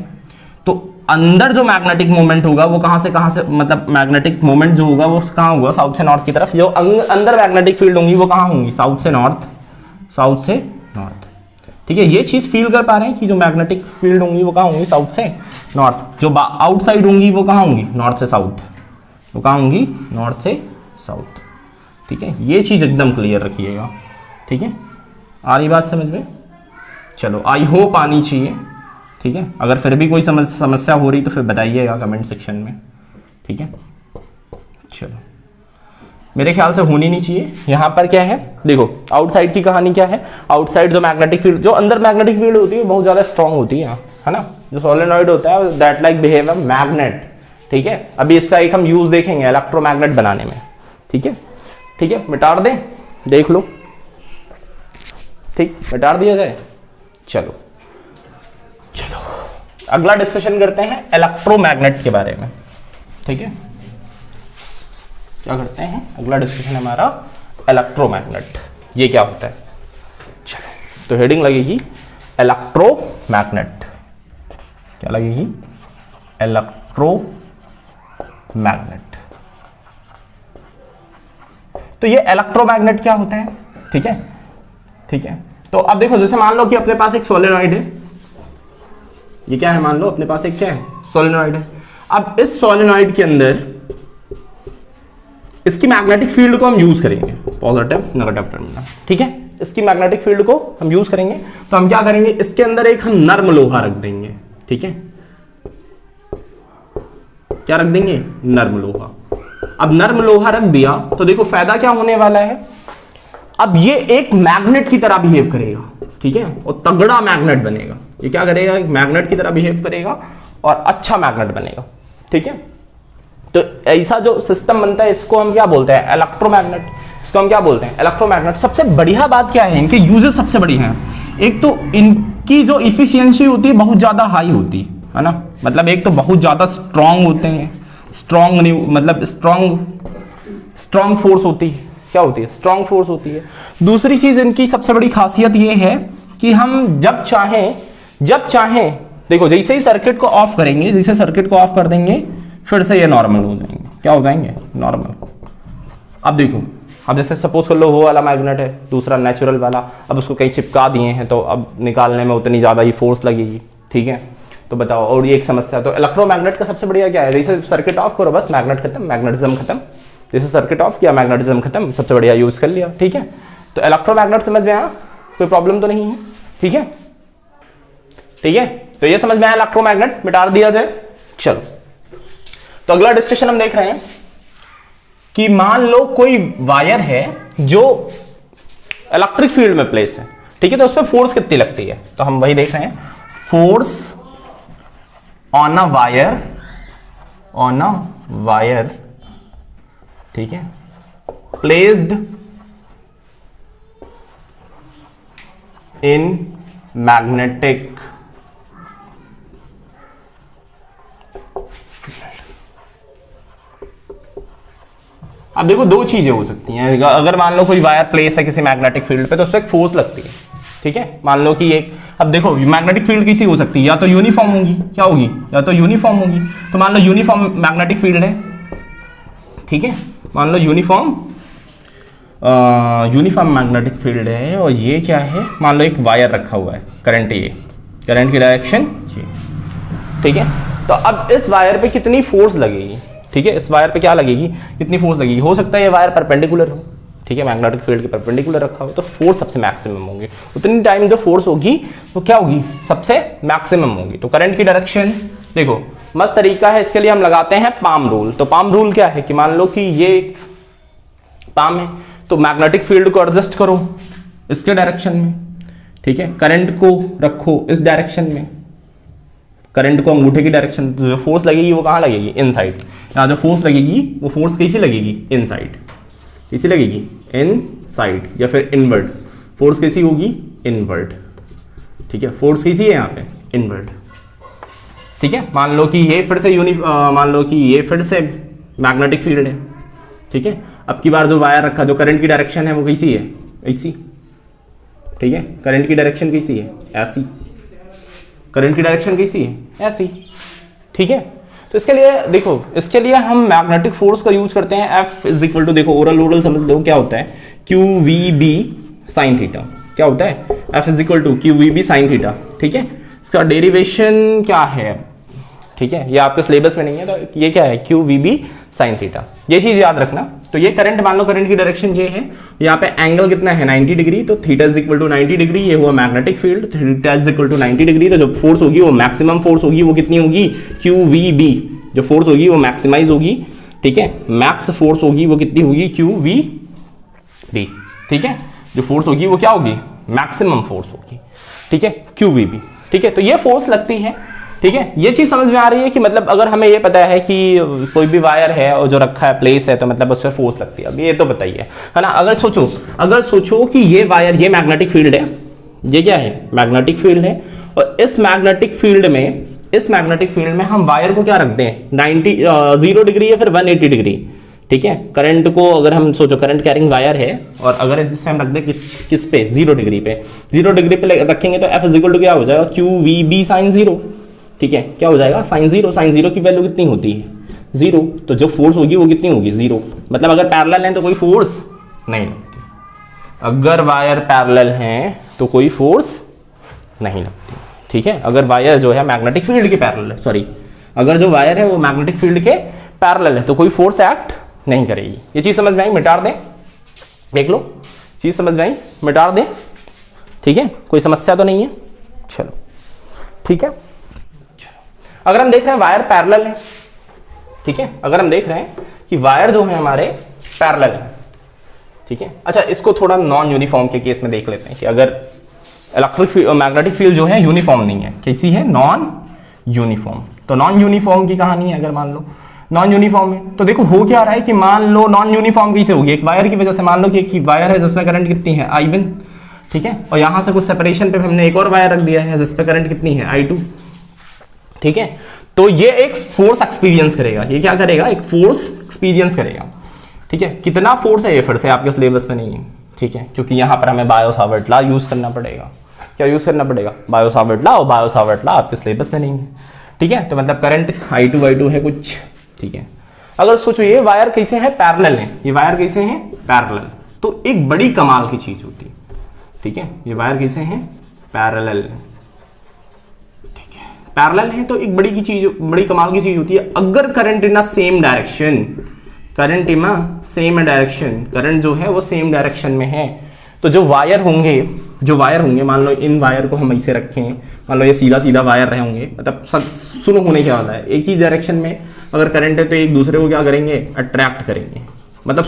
तो अंदर जो मैग्नेटिक मोमेंट होगा वो कहां से, मतलब मैग्नेटिक मोमेंट जो होगा वो कहां होगा, साउथ से नॉर्थ की तरफ। जो अंदर मैग्नेटिक फील्ड होंगी वो कहां होंगी, साउथ से नॉर्थ, साउथ से नॉर्थ। ठीक है, ये चीज फील कर पा रहे हैं कि जो मैग्नेटिक फील्ड होंगी वो कहां होंगी, साउथ से नॉर्थ। जो आउटसाइड होंगी वो कहां होंगी, नॉर्थ से साउथ। वो कहां होंगी, नॉर्थ से साउथ। ठीक है, ये चीज एकदम क्लियर रखिएगा। ठीक है, आ रही बात समझ में। चलो, आई होप आनी चाहिए। ठीक है, अगर फिर भी कोई समस्या हो रही तो फिर बताइएगा कमेंट सेक्शन में। ठीक है, चलो, मेरे ख्याल से होनी नहीं चाहिए। यहां पर क्या है, देखो आउटसाइड की कहानी क्या है। आउटसाइड जो मैग्नेटिक फील्ड, जो अंदर मैग्नेटिक फील्ड होती है बहुत ज्यादा स्ट्रांग होती है ना। जो सोलेनॉइड होता है that like behave a magnet. ठीक है, अभी इसका एक हम यूज देखेंगे इलेक्ट्रोमैग्नेट बनाने में। ठीक है, ठीक है, मिटा दें, देख लो। ठीक, मिटा दिया जाए। चलो चलो, अगला डिस्कशन करते हैं इलेक्ट्रोमैग्नेट के बारे में। ठीक है, क्या करते हैं, अगला डिस्कशन हमारा इलेक्ट्रोमैग्नेट। ये क्या होता है, चलो, तो हेडिंग लगेगी इलेक्ट्रोमैग्नेट। क्या लगेगी, इलेक्ट्रोमैग्नेट। तो ये इलेक्ट्रोमैग्नेट क्या होता है। ठीक है, ठीक है, तो अब देखो, जैसे मान लो कि अपने पास एक सोलेनॉइड है, ये क्या है, मान लो अपने पास एक क्या है, सोलेनॉइड है। अब इस सोलेनॉइड के अंदर इसकी मैग्नेटिक फील्ड को हम यूज करेंगे, पॉजिटिव नेगेटिव टर्मिनल। ठीक है, इसकी मैग्नेटिक फील्ड को हम यूज करेंगे, तो हम क्या करेंगे, इसके अंदर एक हम नर्म लोहा रख देंगे। ठीक है, क्या रख देंगे, नर्म लोहा। अब नर्म लोहा रख दिया तो देखो फायदा क्या होने वाला है, अब ये एक मैग्नेट की तरह बिहेव करेगा। ठीक है, और तगड़ा मैग्नेट बनेगा। ये क्या करेगा, एक मैग्नेट की तरह बिहेव करेगा और अच्छा मैग्नेट बनेगा। ठीक है, तो ऐसा जो सिस्टम बनता है इसको हम क्या बोलते हैं, इलेक्ट्रोमैग्नेट। इसको हम क्या बोलते हैं, इलेक्ट्रोमैग्नेट। सबसे बढ़िया बात क्या है, इनके यूजेस सबसे बढ़िया हैं। एक तो इनकी जो इफिशियंसी होती है बहुत ज्यादा हाई होती है ना, मतलब एक तो बहुत ज्यादा स्ट्रांग होते हैं, मतलब स्ट्रांग फोर्स होती है। क्या होती है, स्ट्रांग फोर्स होती है। दूसरी चीज इनकी सबसे बड़ी खासियत ये है कि हम जब चाहें देखो, जैसे ही सर्किट को ऑफ करेंगे, जैसे सर्किट को ऑफ कर देंगे फिर से ये नॉर्मल हो जाएंगे। क्या हो जाएंगे, नॉर्मल। अब देखो, अब जैसे सपोज कर लो वो वाला मैग्नेट है, दूसरा नेचुरल वाला, अब उसको कहीं चिपका दिए हैं तो अब निकालने में उतनी ज्यादा ही फोर्स लगेगी। ठीक है, तो बताओ, और ये एक समस्या। तो इलेक्ट्रोमैग्नेट का सबसे बढ़िया क्या है, जैसे सर्किट ऑफ करो बस मैग्नेट खत्म, मैग्नेटिज्म खत्म। जैसे सर्किट ऑफ किया, मैग्नेटिज्म खत्म, सबसे बढ़िया यूज कर लिया। ठीक है, तो इलेक्ट्रोमैग्नेट समझ में आया, कोई प्रॉब्लम तो नहीं है। ठीक है, ठीक है, तो ये समझ में आया इलेक्ट्रोमैग्नेट, मिटा दिया जाए। चलो, तो अगला डिस्कशन हम देख रहे हैं कि मान लो कोई वायर है जो इलेक्ट्रिक फील्ड में प्लेस है। ठीक है, तो उस पर फोर्स कितनी लगती है, तो हम वही देख रहे हैं, फोर्स ऑन अ वायर। ठीक है, प्लेस्ड इन मैग्नेटिक अब देखो, दो चीजें हो सकती हैं। अगर मान लो कोई वायर प्लेस है किसी मैग्नेटिक फील्ड पे तो उस पर एक फोर्स लगती है। ठीक है, मान लो कि एक अब देखो मैग्नेटिक फील्ड कैसी हो सकती है, या तो यूनिफॉर्म होगी, क्या होगी, या तो यूनिफॉर्म होगी। तो मान लो यूनिफॉर्म मैग्नेटिक फील्ड है, ठीक है, मान लो यूनिफॉर्म मैग्नेटिक फील्ड है, और ये क्या है, मान लो एक वायर रखा हुआ है, करंट, ये करंट की डायरेक्शन ये, ठीक है। तो अब इस वायर पे कितनी फोर्स लगेगी, ठीक है, इस वायर पे क्या लगेगी, कितनी फोर्स लगेगी। हो सकता है ये वायर परपेंडिकुलर हो, ठीक है, मैग्नेटिक फील्ड के परपेंडिकुलर रखा हो, तो फोर्स सबसे मैक्सिमम होगी, उतनी टाइम जो फोर्स होगी वो क्या होगी, सबसे मैक्सिमम होगी। तो करंट की डायरेक्शन देखो, मस्त तरीका है, इसके लिए हम लगाते हैं पाम रूल। तो पाम रूल क्या है कि मान लो कि ये पाम है, तो मैग्नेटिक फील्ड को एडजस्ट करो इसके डायरेक्शन में, ठीक है, करंट को रखो इस डायरेक्शन में, करंट को अंगूठे की डायरेक्शन, तो जो फोर्स लगेगी वो कहाँ लगेगी, इनसाइड। यहाँ जो फोर्स लगेगी वो फोर्स कैसी लगेगी, इनसाइड, कैसी लगेगी, इनसाइड, या फिर इनवर्ड, फोर्स कैसी होगी, इनवर्ड, ठीक है, फोर्स कैसी है यहाँ पे, इनवर्ड, ठीक है। मान लो कि ये फिर से मान लो कि ये फिर से मैग्नेटिक फील्ड है, ठीक है। अब की बार जो वायर रखा, जो करंट की डायरेक्शन है वो कैसी है, ऐसी, ठीक है, करंट की डायरेक्शन कैसी है, ऐसी, करंट की डायरेक्शन कैसी है, ऐसी, ठीक है। तो इसके लिए देखो, इसके लिए हम मैग्नेटिक फोर्स का यूज करते हैं, F इज इक्वल टू, देखो ओरल समझ लो क्या होता है, QVB साइन थीटा, क्या होता है, F is equal to QVB sine theta, ठीक है। इसका डेरिवेशन क्या है, ठीक है, ये आपके सिलेबस में नहीं है, तो ये क्या है, QVB साइन थीटा, ये चीज याद रखना। तो ये करंट, मान लो करंट की डायरेक्शन ये है, यहाँ पे एंगल कितना है, 90 डिग्री, तो theta is equal to 90 degree, ये हुआ magnetic field, theta is equal to 90 degree, तो जो फोर्स होगी वो मैक्सिमम फोर्स होगी, वो कितनी होगी, QVB, जो फोर्स होगी वो मैक्सिमाइज होगी, ठीक है, मैक्स फोर्स होगी वो कितनी होगी, QVB, ठीक है, जो फोर्स होगी वो क्या होगी, मैक्सिमम फोर्स होगी, ठीक है, QVB, ठीक है। तो ये फोर्स लगती है, ठीक है, ये चीज समझ में आ रही है कि मतलब अगर हमें ये पता है कि कोई भी वायर है और जो रखा है प्लेस है, तो मतलब उस पर फोर्स लगती है, अब ये तो बताइए, है ना। अगर सोचो कि ये वायर, ये मैग्नेटिक फील्ड है, ये क्या है, मैग्नेटिक फील्ड है, और इस मैग्नेटिक फील्ड में हम वायर को क्या रखते हैं, 0 डिग्री या फिर 180 डिग्री, ठीक है। करंट को अगर हम सोचो, करंट कैरिंग वायर है, और अगर इससे हम रख दें किस पे, 0 डिग्री पे, 0 डिग्री पे रखेंगे तो F इक्वल टू क्या हो जाएगा, QVB साइन 0, ठीक है, क्या हो जाएगा, साइन 0, साइन 0 की वैल्यू कितनी होती है, 0, तो जो फोर्स होगी वो कितनी होगी, 0, मतलब अगर पैरेलल है तो कोई फोर्स नहीं लगती, अगर वायर पैरेलल हैं तो कोई फोर्स नहीं लगती, ठीक है। अगर वायर जो है मैग्नेटिक फील्ड के पैरेलल है, सॉरी, अगर जो वायर है वो मैग्नेटिक फील्ड के पैरेलल है तो कोई फोर्स एक्ट नहीं करेगी। ये चीज समझ में आई, मिटा दें, देख लो, चीज समझ में आई, मिटा दें, ठीक है, कोई समस्या तो नहीं है, चलो ठीक है। अगर हम देख रहे हैं वायर पैरेलल है, ठीक है, अगर हम देख रहे हैं कि वायर जो है हमारे पैरेलल है, ठीक है। अच्छा, इसको थोड़ा नॉन यूनिफॉर्म के केस में देख लेते हैं कि अगर इलेक्ट्रिक मैग्नेटिक फील्ड जो है यूनिफॉर्म नहीं है, कैसी है, नॉन यूनिफॉर्म। तो नॉन यूनिफॉर्म की कहानी है, अगर मान लो नॉन यूनिफॉर्म है, तो देखो हो क्या रहा है कि मान लो नॉन यूनिफॉर्म कैसे होगी, एक वायर की वजह से, मान लो कि एक वायर है जिसमें करंट कितनी है, I1, ठीक है, और यहां से कुछ सेपरेशन पे हमने एक और वायर रख दिया है जिसपे करंट कितनी है, I2, ठीक है। तो ये एक फोर्स एक्सपीरियंस करेगा, ये क्या करेगा, एक फोर्स एक्सपीरियंस करेगा, ठीक है। कितना फोर्स है ये फिर से आपके सिलेबस में नहीं है, ठीक है, क्योंकि यहां पर हमें बायो-सावर्ट लॉ यूज करना पड़ेगा। क्या यूज करना पड़ेगा, बायो-सावर्ट लॉ, और बायो-सावर्ट लॉ आपके सिलेबस में नहीं है, ठीक है। तो मतलब करंट I2 है कुछ, ठीक है। अगर सोचो ये वायर कैसे है, पैरेलल है, ये वायर कैसे है, पैरेलल, तो एक बड़ी कमाल की चीज होती है, ठीक है। ये वायर कैसे है, पैरेलल, पैरेलल है, तो एक बड़ी कमाल की चीज होती है, अगर current in same direction, current in same direction, current जो है वो सेम डायरेक्शन में है, तो जो वायर होंगे, मान लो इन वायर को हम ऐसे रखें, मान लो ये सीधा वायर रहे होंगे, मतलब सुनो होने क्या वाला है, एक ही डायरेक्शन में अगर करंट है तो एक दूसरे को क्या करेंगे, अट्रैक्ट करेंगे। मतलब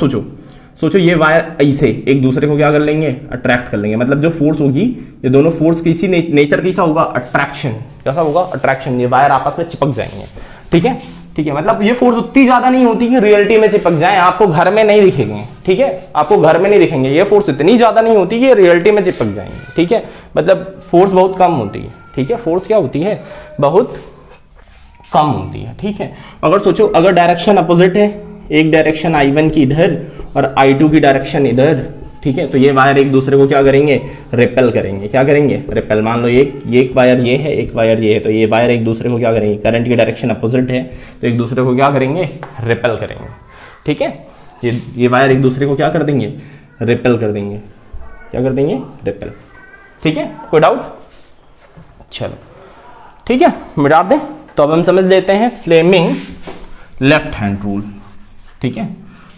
सोचो ये वायर ऐसे एक दूसरे को क्या कर लेंगे, अट्रैक्ट कर लेंगे, मतलब जो फोर्स होगी, ये दोनों फोर्स किसी नेचर कैसा होगा, अट्रैक्शन, कैसा होगा, अट्रैक्शन, ये वायर आपस में चिपक जाएंगे, ठीक है, ठीक है। मतलब ये फोर्स उतनी ज्यादा नहीं होती कि रियलिटी में चिपक जाए, आपको घर में नहीं दिखेंगे, ठीक है, आपको घर में नहीं दिखेंगे, ये फोर्स इतनी ज्यादा नहीं होती कि रियलिटी में चिपक जाएंगे, ठीक है। मतलब फोर्स बहुत कम होती है, ठीक है, फोर्स क्या होती है, बहुत कम होती है, ठीक है। अगर सोचो, अगर डायरेक्शन अपोजिट है, एक डायरेक्शन I1 की इधर और I2 की डायरेक्शन इधर, ठीक है, तो ये वायर एक दूसरे को क्या करेंगे, रिपेल करेंगे। क्या करेंगे, रिपेल। मान लो एक वायर ये है, एक वायर ये है, तो ये वायर एक दूसरे को क्या करेंगे, करंट की डायरेक्शन अपोजिट है तो एक दूसरे को क्या करेंगे, रिपेल करेंगे। ठीक है, ये वायर एक दूसरे को क्या कर देंगे, रिपेल कर देंगे। क्या कर देंगे, रिपेल। ठीक है, कोई डाउट? चलो ठीक है, मिटा दें। तो अब हम समझ लेते हैं फ्लेमिंग लेफ्ट हैंड रूल। ठीक है,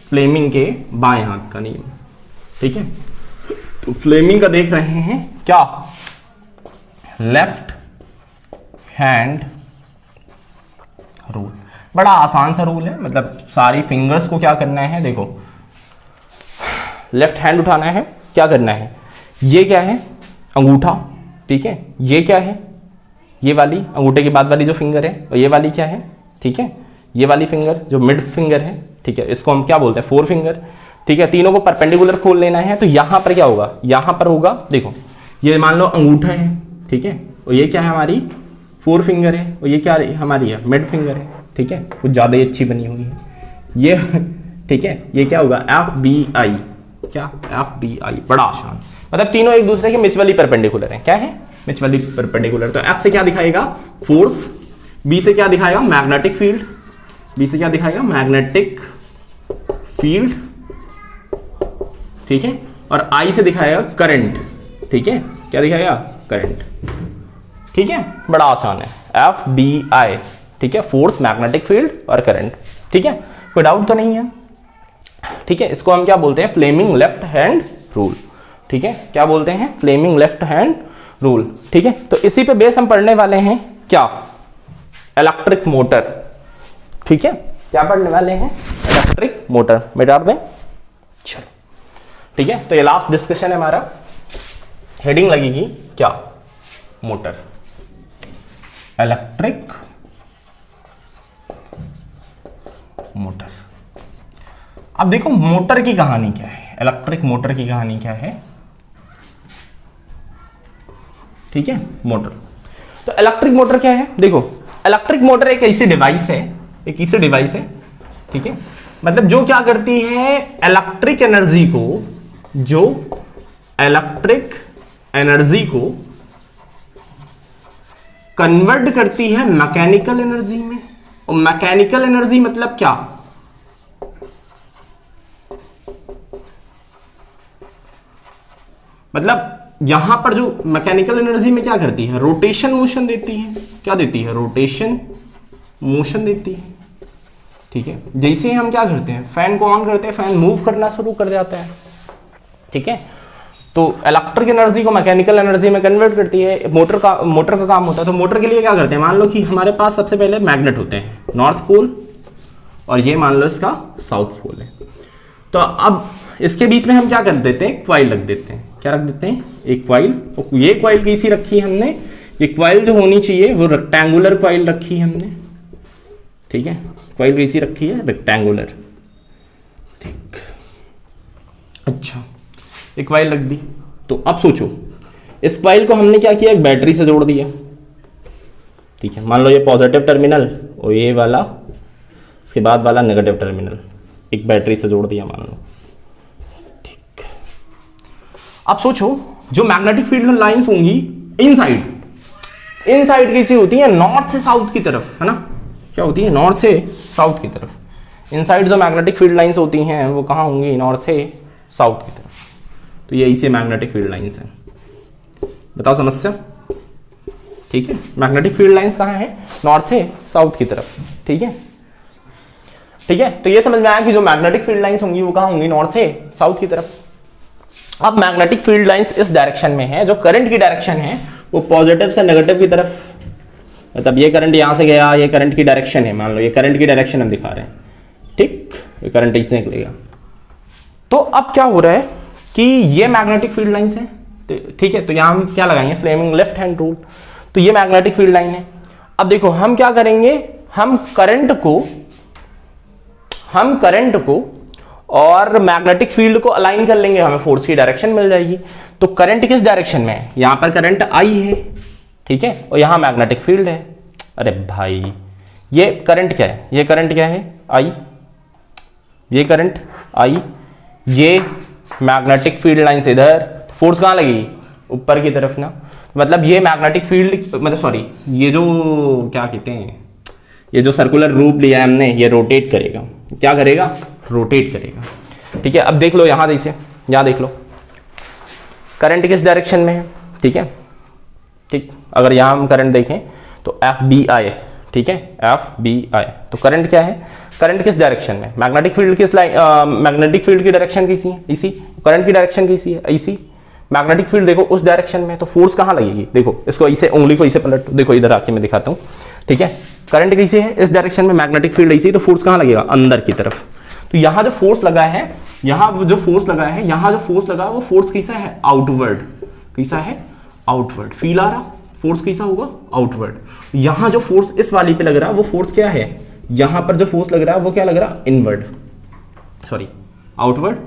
फ्लेमिंग के बाएं हाथ का नियम। ठीक है, तो फ्लेमिंग का देख रहे हैं क्या, लेफ्ट हैंड रूल। बड़ा आसान सा रूल है, मतलब सारी फिंगर्स को क्या करना है, देखो लेफ्ट हैंड उठाना है, क्या करना है, ये क्या है, अंगूठा। ठीक है, ये क्या है, ये वाली अंगूठे के बाद वाली जो फिंगर है, और ये वाली क्या है, ठीक है, ये वाली फिंगर जो मिड फिंगर है। ठीक है, इसको हम क्या बोलते हैं, फोर फिंगर। ठीक है, तीनों को परपेंडिकुलर खोल लेना है। तो यहां पर क्या होगा, यहां पर होगा, देखो ये मान लो अंगूठा है, ठीक है, और ये क्या है, हमारी फोर फिंगर है, और ये क्या हमारी है, मिड फिंगर है। ठीक है, कुछ ज्यादा ही अच्छी बनी हुई है ये ठीक है, ये क्या होगा, FBI। क्या, FBI, बड़ा आसान। मतलब तीनों एक दूसरे के म्यूचुअली परपेंडिकुलर हैं। क्या है, म्यूचुअली परपेंडिकुलर। तो F से क्या दिखाएगा, फोर्स। B से क्या दिखाएगा, मैग्नेटिक फील्ड। B से क्या दिखाएगा, मैग्नेटिक फील्ड। ठीक है, और I से दिखाएगा करंट। ठीक है, क्या दिखाएगा, करंट। ठीक है, बड़ा आसान है, FBI। ठीक है, फोर्स, मैग्नेटिक फील्ड और करंट। ठीक है, कोई डाउट तो नहीं है? ठीक है, इसको हम क्या बोलते हैं, फ्लेमिंग लेफ्ट हैंड रूल। ठीक है, क्या बोलते हैं, फ्लेमिंग लेफ्ट हैंड रूल। ठीक है, तो इसी पे बेस हम पढ़ने वाले हैं क्या, इलेक्ट्रिक मोटर। ठीक है, क्या पढ़ने वाले हैं, इलेक्ट्रिक मोटर। मिटा दें, चलो ठीक है। तो ये लास्ट डिस्कशन है हमारा। हेडिंग लगेगी क्या, मोटर, इलेक्ट्रिक मोटर। अब देखो मोटर की कहानी क्या है, इलेक्ट्रिक मोटर की कहानी क्या है। ठीक है, मोटर। तो इलेक्ट्रिक मोटर क्या है, देखो इलेक्ट्रिक मोटर एक ऐसी डिवाइस है, एक ऐसी डिवाइस है, ठीक है, मतलब जो क्या करती है, इलेक्ट्रिक एनर्जी को, जो इलेक्ट्रिक एनर्जी को कन्वर्ट करती है मैकेनिकल एनर्जी में। और मैकेनिकल एनर्जी मतलब क्या, मतलब यहां पर जो मैकेनिकल एनर्जी में क्या करती है, रोटेशन मोशन देती है। क्या देती है, रोटेशन मोशन देती है। ठीक है, जैसे हम क्या करते हैं, फैन को ऑन करते हैं, फैन मूव करना शुरू कर जाता है। ठीक है, तो इलेक्ट्रिक एनर्जी को मैकेनिकल एनर्जी में कन्वर्ट करती है, मोटर का काम होता है। तो मोटर के लिए क्या करते हैं, मान लो कि हमारे पास सबसे पहले मैग्नेट होते हैं, नॉर्थ पोल, और ये मान लो इसका साउथ पोल है। तो अब इसके बीच में हम क्या कर देते हैं, क्वाइल रख देते हैं। क्या रख देते हैं, एक क्वाइल। तो ये क्वाइल कैसी रखी है हमने, ये क्वाइल जो होनी चाहिए वो रेक्टेंगुलर क्वाइल रखी है हमने। ठीक है, क्वाइल कैसी रखी है, रेक्टेंगुलर। ठीक, अच्छा, एक क्वाइल रख दी। तो अब सोचो, इस क्वाइल को हमने क्या किया, एक बैटरी से जोड़ दिया। ठीक है, मान लो ये पॉजिटिव टर्मिनल और ये वाला, इसके बाद वाला नेगेटिव टर्मिनल, एक बैटरी से जोड़ दिया मान लो। ठीक, अब सोचो जो मैग्नेटिक फील्ड लाइंस होंगी इनसाइड कैसी होती है, नॉर्थ से साउथ की तरफ, है ना। क्या होती है, नॉर्थ से साउथ की तरफ। इनसाइड जो मैग्नेटिक फील्ड लाइंस होती हैं वो कहाँ होंगी, नॉर्थ से साउथ की तरफ। तो ये ऐसे मैग्नेटिक फील्ड लाइंस हैं। बताओ समस्या। ठीक है, मैग्नेटिक फील्ड लाइंस कहाँ है, नॉर्थ से साउथ की तरफ। ठीक है, ठीक है, तो ये समझ में आया कि जो मैग्नेटिक फील्ड लाइंस होंगी वो कहाँ होंगी, नॉर्थ से साउथ की तरफ। अब मैग्नेटिक फील्ड लाइंस इस डायरेक्शन में है, जो करंट की डायरेक्शन है वो पॉजिटिव से नेगेटिव की तरफ, मतलब ये करंट यहां से गया, ये करंट की डायरेक्शन है, मान लो ये करंट की डायरेक्शन हम दिखा रहे हैं। ठीक, ये करंट इससे निकलेगा। तो अब क्या हो रहा है कि ये मैग्नेटिक फील्ड लाइंस है। ठीक है, तो यहां हम क्या लगाएंगे, फ्लेमिंग लेफ्ट हैंड रूल। तो ये मैग्नेटिक फील्ड लाइन है। अब देखो हम क्या करेंगे, हम करंट को और मैग्नेटिक फील्ड को अलाइन कर लेंगे, हमें फोर्स की डायरेक्शन मिल जाएगी। तो करंट किस डायरेक्शन में है, यहां पर करंट I है, ठीक है, और यहां मैग्नेटिक फील्ड है। अरे भाई ये करंट क्या है, ये करंट क्या है, I, ये करंट I, ये मैग्नेटिक फील्ड लाइंस इधर, फोर्स कहाँ लगेगी? ऊपर की तरफ ना। मतलब ये मैग्नेटिक फील्ड, मतलब सॉरी, ये जो क्या कहते हैं, ये जो सर्कुलर रूप लिया है हमने, ये रोटेट करेगा। क्या करेगा? रोटेट करेगा। ठीक है, अब देख लो यहां, जैसे यहां देख लो करंट किस डायरेक्शन में है। ठीक है, ठीक, अगर यहां हम करंट देखें तो एफ बी आई, ठीक है, एफ बी आई, तो करंट क्या है? करंट किस डायरेक्शन में? मैग्नेटिक फील्ड किस लाइन, मैग्नेटिक फील्ड की डायरेक्शन कैसी है? इसी। करंट की डायरेक्शन कैसी है? इसी। मैग्नेटिक फील्ड देखो उस डायरेक्शन में, तो फोर्स कहां लगेगी? देखो इसको ऐसे, उंगली को ऐसे पलट, देखो इधर आके मैं दिखाता हूं। ठीक है, करंट कैसे है? इस डायरेक्शन में, मैग्नेटिक फील्ड ऐसी, तो फोर्स कहां लगेगा? अंदर की तरफ। तो यहां जो फोर्स लगा है, यहां जो फोर्स लगा है, यहां जो फोर्स लगा है, वो फोर्स कैसा है? आउटवर्ड। कैसा है? आउटवर्ड। फील आ रहा? फोर्स कैसा होगा? आउटवर्ड। यहां जो फोर्स इस वाली पे लग रहा है, वो फोर्स क्या है? यहां पर जो फोर्स लग रहा है वो क्या लग रहा है? Inward, sorry outward.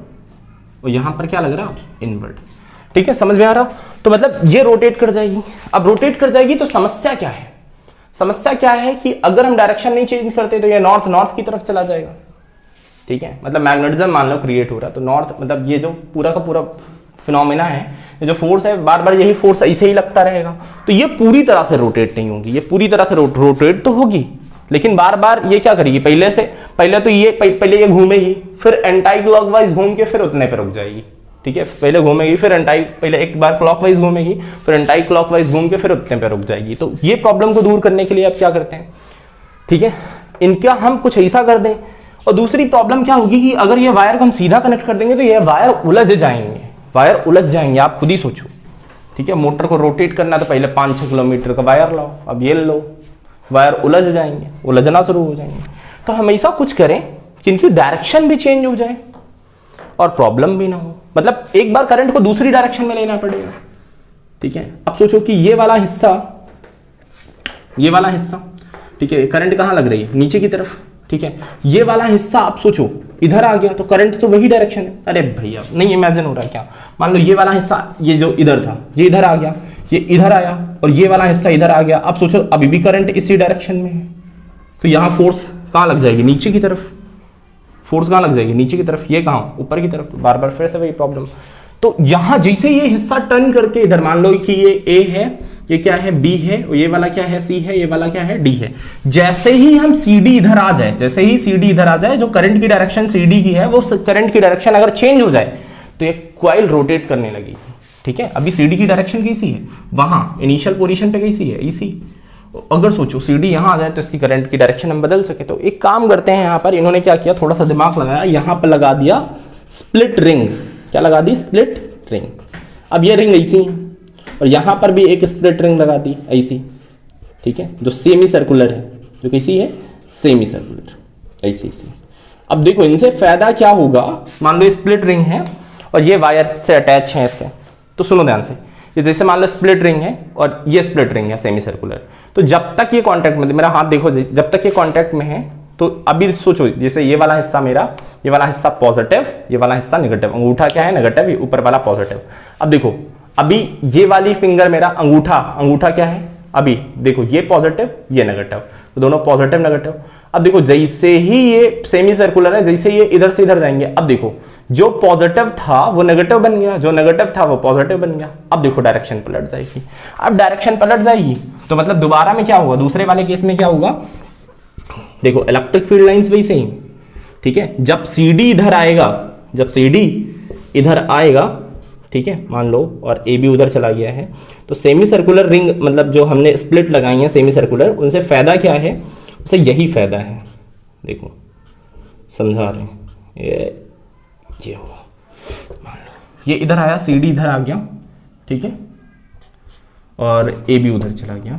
और यहां पर क्या लग रहा है? इनवर्ड। ठीक है, समझ में आ रहा? तो मतलब ये रोटेट कर जाएगी। अब रोटेट कर जाएगी तो समस्या क्या है? समस्या क्या है कि अगर हम डायरेक्शन नहीं चेंज करते तो ये नॉर्थ की तरफ चला जाएगा। ठीक है, मतलब मैग्नेटिज्म मान लो क्रिएट हो रहा है, तो नॉर्थ, मतलब ये जो पूरा का पूरा फिनोमेना है, ये जो फोर्स है, बार बार यही फोर्स ऐसे ही लगता रहेगा, तो ये पूरी तरह से रोटेट नहीं होगी। ये पूरी तरह से रोटेट तो होगी, लेकिन बार बार ये क्या करेगी? पहले तो ये पहले ये घूमेगी, फिर एंटाई क्लॉकवाइज घूम के फिर उतने पे रुक जाएगी। ठीक है, पहले घूमेगी, फिर पहले एक बार क्लॉकवाइज घूमेगी, फिर एंटाई क्लॉकवाइज घूम के फिर उतने पे रुक जाएगी। तो ये प्रॉब्लम को दूर करने के लिए आप क्या करते हैं? ठीक है, इनका हम कुछ ऐसा कर दें। और दूसरी प्रॉब्लम क्या होगी कि अगर ये वायर को हम सीधा कनेक्ट कर देंगे तो ये वायर उलझ जाएंगे, वायर उलझ जाएंगे। आप खुद ही सोचो। ठीक है, मोटर को रोटेट करना तो पहले 5-6 किलोमीटर का वायर लाओ, अब ये लो, वायर उलझ जाएंगे, उलझना शुरू हो जाएंगे। तो हमेशा कुछ करें कि इनकी डायरेक्शन भी चेंज हो जाए और प्रॉब्लम भी ना हो। मतलब एक बार करंट को दूसरी डायरेक्शन में लेना पड़ेगा। ठीक है, अब सोचो कि ये वाला हिस्सा, ठीक है, करंट कहां लग रही है? नीचे की तरफ। ठीक है, ये वाला हिस्सा आप सोचो इधर आ गया तो करंट तो वही डायरेक्शन है। अरे भैया नहीं इमेजिन हो रहा है क्या? मान लो ये वाला हिस्सा, ये जो इधर था, ये इधर आ गया, ये इधर आया, और ये वाला हिस्सा इधर आ गया। अब सोचो अभी भी करंट इसी डायरेक्शन में है, तो यहां फोर्स कहां लग जाएगी? नीचे की तरफ। फोर्स कहां लग जाएगी? नीचे की तरफ। ये कहां? ऊपर की तरफ। बार बार फिर से वही प्रॉब्लम। तो यहां जैसे ये हिस्सा टर्न करके इधर, मान लो कि ये ए है, ये क्या है? बी है, और ये वाला क्या है? सी है, ये वाला क्या है? डी है। जैसे ही हम सीडी इधर आ जाए, जैसे ही सीडी इधर आ जाए, जो करंट की डायरेक्शन सीडी की है, वो करंट की डायरेक्शन अगर चेंज हो जाए तो ये कॉइल रोटेट करने लगेगी। ठीक है, अभी सीडी की डायरेक्शन कैसी है? वहां इनिशियल पोजीशन पे कैसी है? इसी। अगर सोचो सीडी यहां आ जाए तो इसकी करंट की डायरेक्शन हम बदल सके। तो एक काम करते हैं, यहां पर इन्होंने क्या किया, थोड़ा सा दिमाग लगाया, यहां पर लगा दिया स्प्लिट रिंग। क्या लगा दी? Split ring. अब ये रिंग ऐसी है, और यहां पर भी एक स्प्लिट रिंग लगा दी ऐसी। ठीक है, जो सेमी सर्कुलर है, जो कैसी है? सेमी सर्कुलर, ऐसी। अब देखो इनसे फायदा क्या होगा? मान लो स्प्लिट रिंग है और ये वायर से अटैच है इससे, तो सुनो ध्यान से, ये जैसे मान लो स्प्लिट रिंग है और ये स्प्लिट रिंग है सेमी सर्कुलर, तो जब तक ये कांटेक्ट में, मेरा हाथ देखो, जब तक ये कांटेक्ट में है, तो अभी सोचो जैसे ये वाला हिस्सा मेरा, ये वाला हिस्सा पॉजिटिव, ये वाला हिस्सा नेगेटिव, अंगूठा क्या है? नेगेटिव, ये ऊपर वाला पॉजिटिव। अब देखो अभी ये वाली फिंगर मेरा अंगूठा क्या है? अभी देखो ये पॉजिटिव, ये नेगेटिव, तो दोनों पॉजिटिव नेगेटिव। अब देखो जैसे ही ये सेमी सर्कुलर है, जैसे ये इधर से इधर जाएंगे, अब देखो जो पॉजिटिव था वो नेगेटिव बन गया, जो नेगेटिव था वो पॉजिटिव बन गया। अब देखो डायरेक्शन पलट जाएगी। अब डायरेक्शन पलट जाएगी तो मतलब दोबारा में क्या होगा? दूसरे वाले केस में क्या होगा? देखो इलेक्ट्रिक फील्ड लाइंस वैसे ही। ठीक है, जब सीडी इधर आएगा, जब सीडी इधर आएगा, ठीक है, मान लो, और ए भी उधर चला गया है, तो सेमी सर्कुलर रिंग, मतलब जो हमने स्प्लिट लगाई है सेमी सर्कुलर, उनसे फायदा क्या है? उसे यही फायदा है। देखो समझा रहे हैं, ये हुआ, मान लो ये इधर आया, सीडी इधर आ गया, ठीक है, और ए भी उधर चला गया,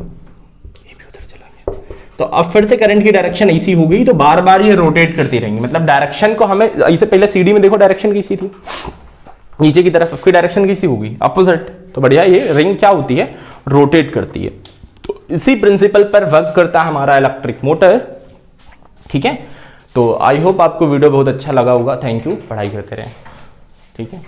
तो अब फिर से करंट की डायरेक्शन ऐसी हो गई, तो बार बार ये रोटेट करती रहेंगी। मतलब डायरेक्शन को हमें ऐसे, पहले सीडी में देखो डायरेक्शन कैसी थी? नीचे की तरफ, उसकी डायरेक्शन कैसी होगी? अपोजिट। तो बढ़िया, ये रिंग क्या होती है? रोटेट करती है। तो इसी प्रिंसिपल पर वर्क करता है हमारा इलेक्ट्रिक मोटर। ठीक है, तो आई होप आपको वीडियो बहुत अच्छा लगा होगा। थैंक यू, पढ़ाई करते रहें। ठीक है।